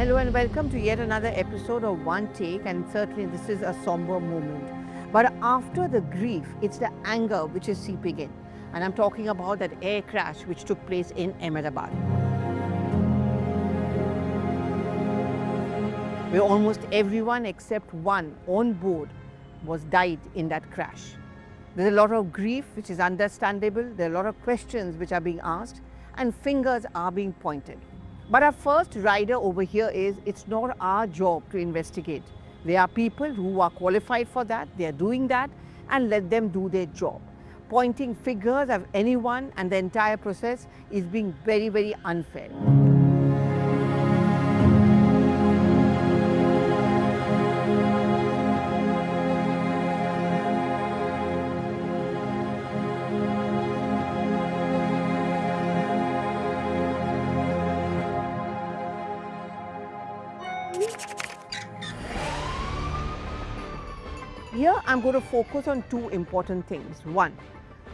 Hello and welcome to yet another episode of One Take, and certainly this is a somber moment. But after the grief, it's the anger which is seeping in. And I'm talking about that air crash which took place in Ahmedabad, where almost everyone except one on board was died in that crash. There's a lot of grief which is understandable, there are a lot of questions which are being asked and fingers are being pointed. But our first rider over here is, it's not our job to investigate. There are people who are qualified for that, they are doing that, and let them do their job. Pointing fingers of anyone and the entire process is being very, very unfair. Here I'm going to focus on two important things. One,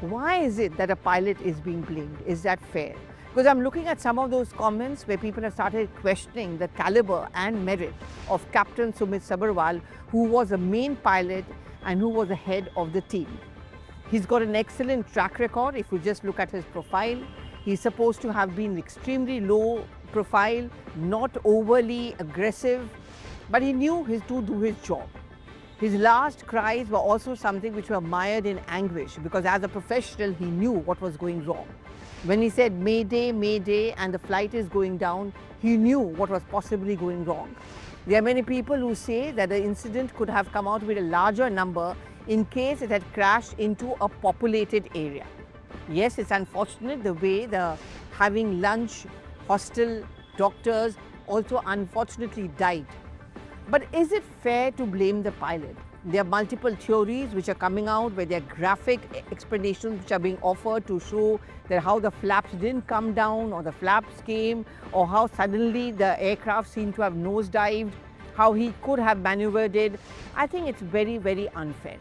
why is it that a pilot is being blamed? Is that fair? Because I'm looking at some of those comments where people have started questioning the caliber and merit of Captain Sumit Sabharwal, who was a main pilot and who was the head of the team. He's got an excellent track record. If you just look at his profile, he's supposed to have been extremely low profile, not overly aggressive, but he knew to do his job. His last cries were also something which were mired in anguish, because as a professional he knew what was going wrong. When he said Mayday, Mayday and the flight is going down, he knew what was possibly going wrong. There are many people who say that the incident could have come out with a larger number in case it had crashed into a populated area. Yes, it's unfortunate the way the having lunch, hostel, doctors also unfortunately died. But is it fair to blame the pilot? There are multiple theories which are coming out where there are graphic explanations which are being offered to show that how the flaps didn't come down or the flaps came, or how suddenly the aircraft seemed to have nosedived, how he could have maneuvered it. I think it's very, very unfair,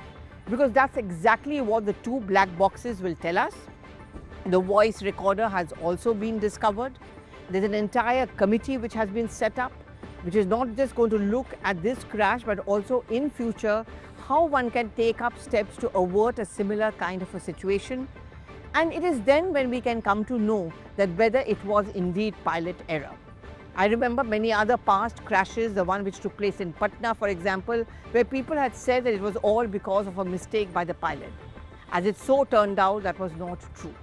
because that's exactly what the two black boxes will tell us. The voice recorder has also been discovered. There's an entire committee which has been set up, which is not just going to look at this crash, but also in future how one can take up steps to avert a similar kind of a situation. And it is then when we can come to know that whether it was indeed pilot error. I remember many other past crashes, the one which took place in Patna, for example, where people had said that it was all because of a mistake by the pilot. As it so turned out, that was not true.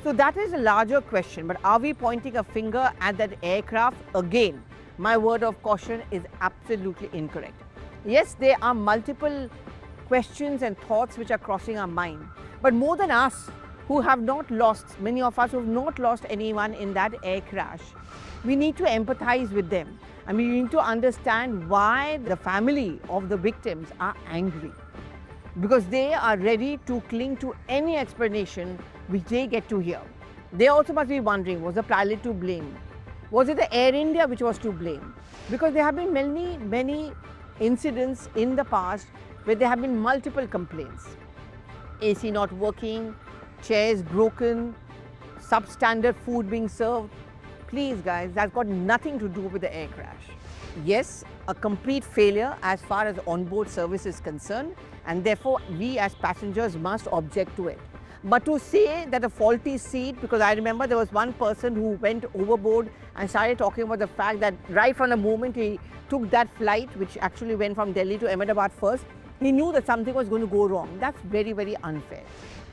So that is a larger question, but are we pointing a finger at that aircraft again? My word of caution is absolutely incorrect. Yes, there are multiple questions and thoughts which are crossing our mind, but more than us who have not lost, many of us who have not lost anyone in that air crash, we need to empathize with them, and we need to understand why the family of the victims are angry, because they are ready to cling to any explanation which they get to hear. They also must be wondering, was the pilot to blame? Was it the Air India which was to blame? Because there have been many incidents in the past where there have been multiple complaints. AC not working, chairs broken, substandard food being served. Please guys, that's got nothing to do with the air crash. Yes, a complete failure as far as onboard service is concerned, and therefore we as passengers must object to it. But to say that a faulty seat, because I remember there was one person who went overboard and started talking about the fact that right from the moment he took that flight, which actually went from Delhi to Ahmedabad first, he knew that something was going to go wrong. That's very, very unfair.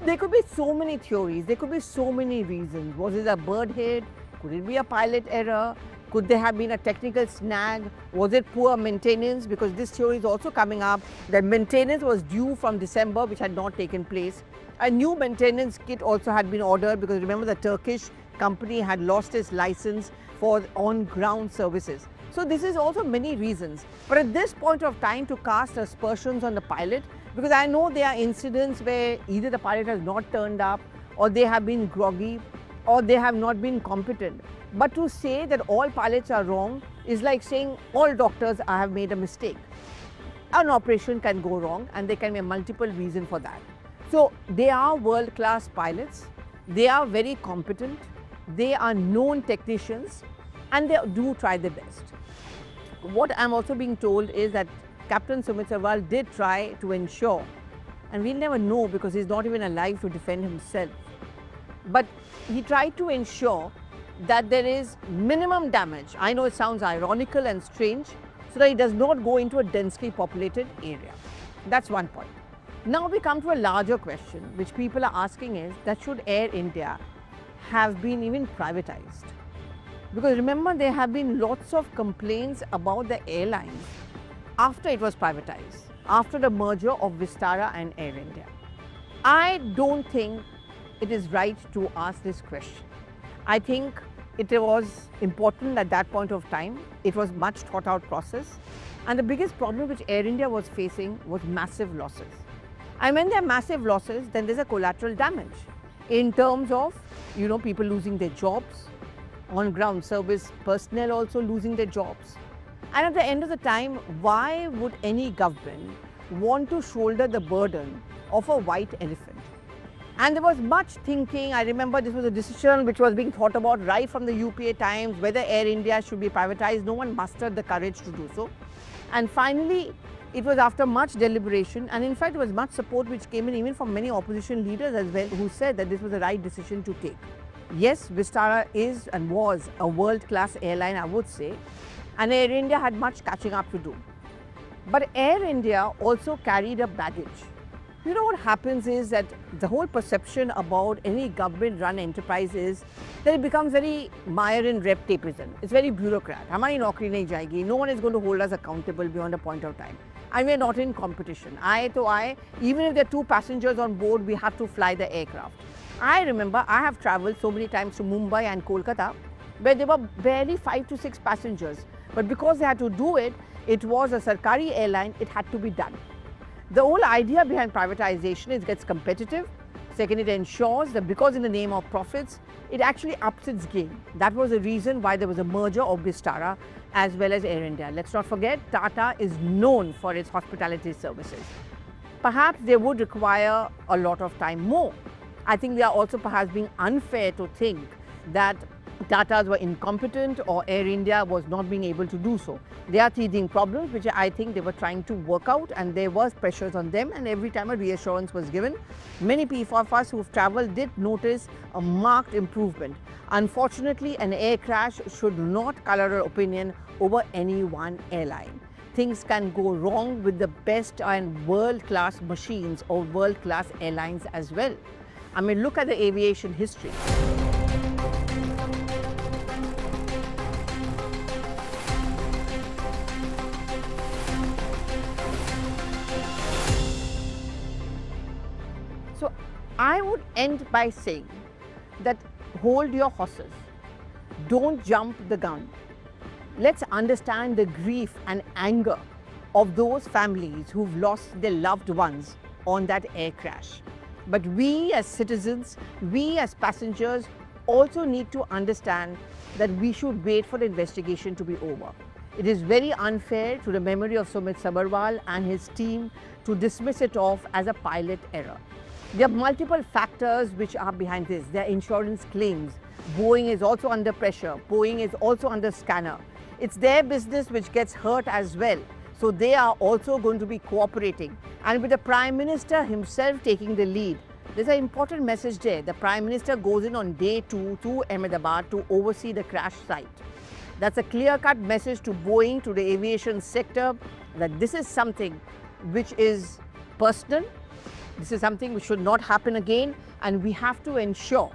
There could be so many theories, there could be so many reasons. Was it a bird hit? Could it be a pilot error? Could there have been a technical snag? Was it poor maintenance? Because this theory is also coming up that maintenance was due from December, which had not taken place. A new maintenance kit also had been ordered, because remember the Turkish company had lost its license for on-ground services. So this is also many reasons. But at this point of time, to cast aspersions on the pilot, because I know there are incidents where either the pilot has not turned up, or they have been groggy, or they have not been competent. But to say that all pilots are wrong is like saying all doctors have made a mistake. An operation can go wrong, and there can be a multiple reason for that. So they are world-class pilots, they are very competent, they are known technicians, and they do try their best. What I'm also being told is that Captain Sumit Sabharwal did try to ensure, and we'll never know because he's not even alive to defend himself, but he tried to ensure that there is minimum damage. I know it sounds ironical and strange, so that it does not go into a densely populated area. That's one point. Now we come to a larger question which people are asking is that should Air India have been even privatized? Because remember, there have been lots of complaints about the airlines after it was privatized, after the merger of Vistara and Air India. I don't think it is right to ask this question. I think it was important at that point of time. It was much thought out process. And the biggest problem which Air India was facing was massive losses. And when there are massive losses, then there's a collateral damage in terms of, people losing their jobs, on ground service personnel also losing their jobs. And at the end of the time, why would any government want to shoulder the burden of a white elephant? And there was much thinking. I remember this was a decision which was being thought about right from the UPA times, whether Air India should be privatized. No one mustered the courage to do so. And finally, it was after much deliberation, and in fact, there was much support which came in even from many opposition leaders as well, who said that this was the right decision to take. Yes, Vistara is and was a world-class airline, I would say, and Air India had much catching up to do. But Air India also carried a baggage. You know what happens is that the whole perception about any government-run enterprise is that it becomes very mire and rep tapism. It's very bureaucrat. Hamari naukri nahi jayegi. No one is going to hold us accountable beyond a point of time. And we're not in competition. Even if there are 2 passengers on board, we have to fly the aircraft. I remember I have travelled so many times to Mumbai and Kolkata where there were barely 5 to 6 passengers. But because they had to do it, it was a Sarkari airline, it had to be done. The whole idea behind privatization is it gets competitive. Second, it ensures that because in the name of profits, it actually ups its game. That was the reason why there was a merger of Vistara as well as Air India. Let's not forget, Tata is known for its hospitality services. Perhaps they would require a lot of time more. I think they are also perhaps being unfair to think that Tatas were incompetent or Air India was not being able to do so. They are teething problems which I think they were trying to work out, and there was pressures on them, and every time a reassurance was given. Many people of us who've travelled did notice a marked improvement. Unfortunately, an air crash should not colour our opinion over any one airline. Things can go wrong with the best and world-class machines or world-class airlines as well. I mean, look at the aviation history. So I would end by saying that hold your horses, don't jump the gun. Let's understand the grief and anger of those families who've lost their loved ones on that air crash. But we as citizens, we as passengers also need to understand that we should wait for the investigation to be over. It is very unfair to the memory of Sumit Sabharwal and his team to dismiss it off as a pilot error. There are multiple factors which are behind this. There are insurance claims. Boeing is also under pressure. Boeing is also under scanner. It's their business which gets hurt as well. So they are also going to be cooperating. And with the Prime Minister himself taking the lead, there's an important message there. The Prime Minister goes in on day 2 to Ahmedabad to oversee the crash site. That's a clear-cut message to Boeing, to the aviation sector, that this is something which is personal. This is something which should not happen again, and we have to ensure,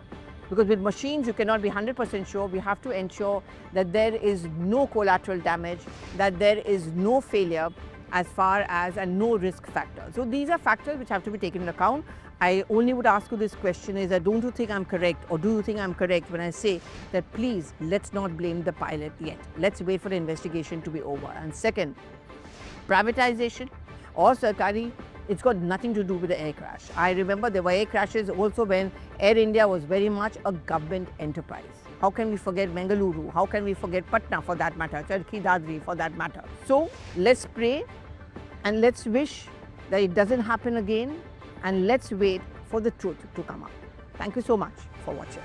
because with machines you cannot be 100% sure, we have to ensure that there is no collateral damage, that there is no failure as far as and no risk factor. So these are factors which have to be taken into account. I only would ask you this question is that don't you think I'm correct, or do you think I'm correct when I say that please let's not blame the pilot yet. Let's wait for the investigation to be over. And second, privatization or Sarkari, it's got nothing to do with the air crash. I remember there were air crashes also when Air India was very much a government enterprise. How can we forget Bengaluru? How can we forget Patna for that matter, Charkhi Dadri for that matter? So let's pray and let's wish that it doesn't happen again, and let's wait for the truth to come up. Thank you so much for watching.